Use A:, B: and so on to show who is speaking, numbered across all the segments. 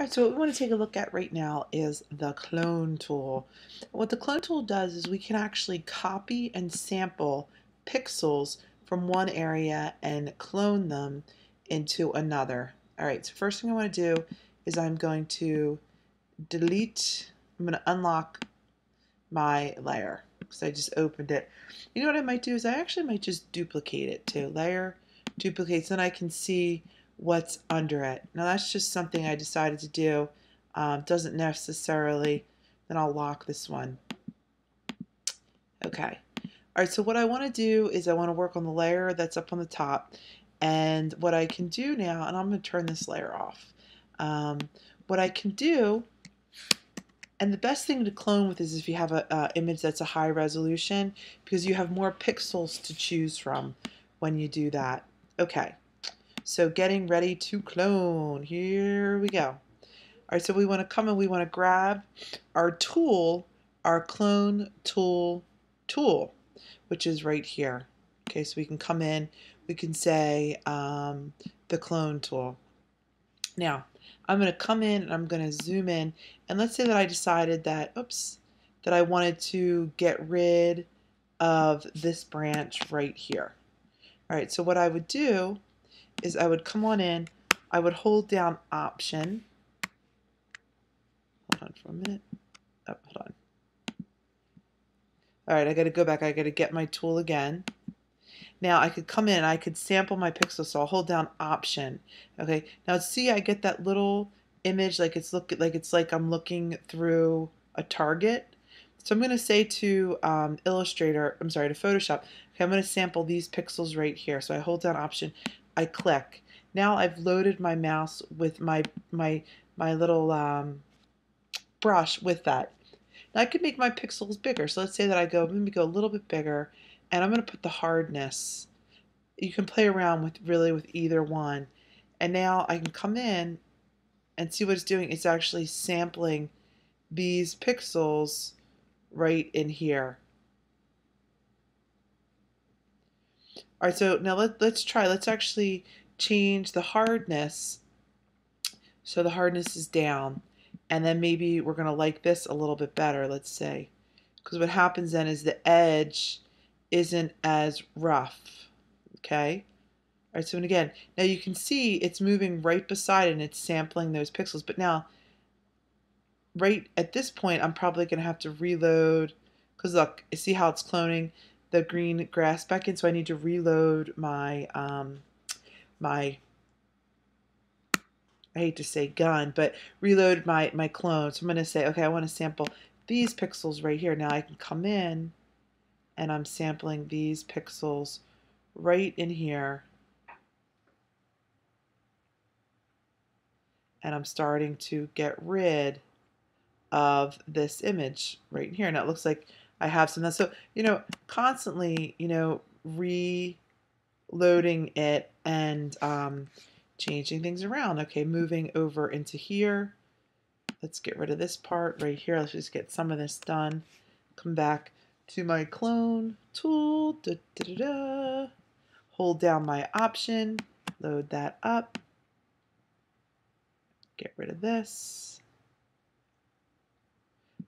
A: All right, so what we want to take a look at right now is the clone tool. What the clone tool does is we can actually copy and sample pixels from one area and clone them into another. All right, so first thing I want to do is I'm going to I'm going to unlock my layer because I just opened it. You know what I might do is I actually might just duplicate it too. Layer, duplicate, so then I can see what's under it. Now that's just something I decided to do. Doesn't necessarily, then I'll lock this one. Okay. All right, so what I want to do is I want to work on the layer that's up on the top. And what I can do now, and I'm going to turn this layer off. What I can do, and the best thing to clone with is if you have an image that's a high resolution, because you have more pixels to choose from when you do that. Okay, so getting ready to clone. Here we go. All right, so we want to come and we want to grab our tool, our clone tool, which is right here. Okay, so we can come in, we can say the clone tool. Now, I'm going to come in and I'm going to zoom in, and let's say that I decided that, that I wanted to get rid of this branch right here. All right, so what I would do is I would come on in, I would hold down Option. Hold on for a minute. Oh, hold on. All right, I got to go back. I got to get my tool again. Now I could come in and I could sample my pixels, so I'll hold down Option. Okay, now see, I get that little image like it's like I'm looking through a target. So I'm going to say to Illustrator, I'm sorry, to Photoshop, okay, I'm going to sample these pixels right here. So I hold down Option, I click. Now I've loaded my mouse with my little brush with that. Now I can make my pixels bigger. So let's say that let me go a little bit bigger, and I'm going to put the hardness. You can play around with either one. And now I can come in and see what it's doing. It's actually sampling these pixels right in here. All right, so now let's try. Let's actually change the hardness. So the hardness is down. And then maybe we're going to like this a little bit better, let's say. Because what happens then is the edge isn't as rough. Okay? All right, so and again, now you can see it's moving right beside it and it's sampling those pixels. But now, right at this point, I'm probably going to have to reload. Because look, you see how it's cloning the green grass back in? So I need to reload my, I hate to say gun, but reload my clone. So I'm going to say, okay, I want to sample these pixels right here. Now I can come in and I'm sampling these pixels right in here. And I'm starting to get rid of this image right here. Now it looks like I have some. So, constantly, reloading it and changing things around. Okay, moving over into here. Let's get rid of this part right here. Let's just get some of this done. Come back to my clone tool. Da, da, da, da. Hold down my Option. Load that up. Get rid of this.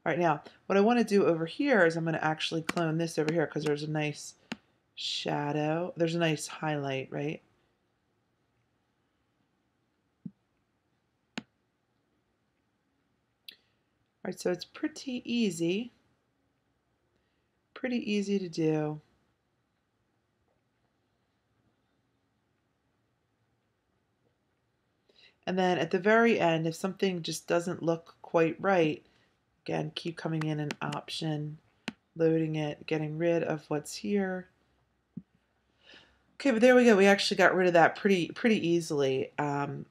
A: All right, now what I want to do over here is I'm going to actually clone this over here because there's a nice shadow. There's a nice highlight, right? All right, so it's pretty easy to do. And then at the very end, if something just doesn't look quite right, again, keep coming in and Option, loading it, getting rid of what's here. Okay, but there we go. We actually got rid of that pretty easily. And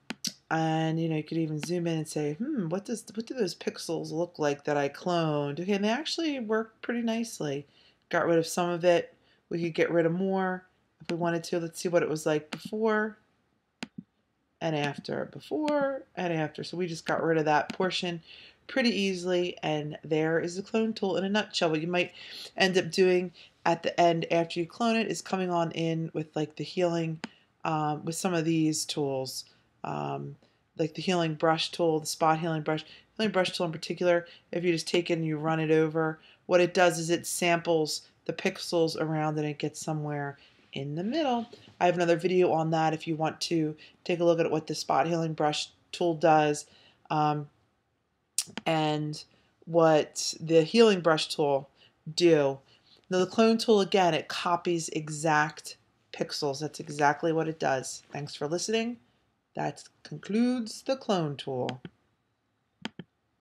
A: you could even zoom in and say, what do those pixels look like that I cloned? Okay, and they actually work pretty nicely. Got rid of some of it. We could get rid of more if we wanted to. Let's see what it was like before and after. Before and after. So we just got rid of that portion pretty easily, and there is the clone tool in a nutshell. What you might end up doing at the end after you clone it is coming on in with like the healing with some of these tools. like the healing brush tool, the spot healing brush tool in particular, if you just take it and you run it over, what it does is it samples the pixels around and it gets somewhere in the middle. I have another video on that if you want to take a look at what the spot healing brush tool does, and what the healing brush tool do. Now the clone tool, again, it copies exact pixels. That's exactly what it does. Thanks for listening. That concludes the clone tool.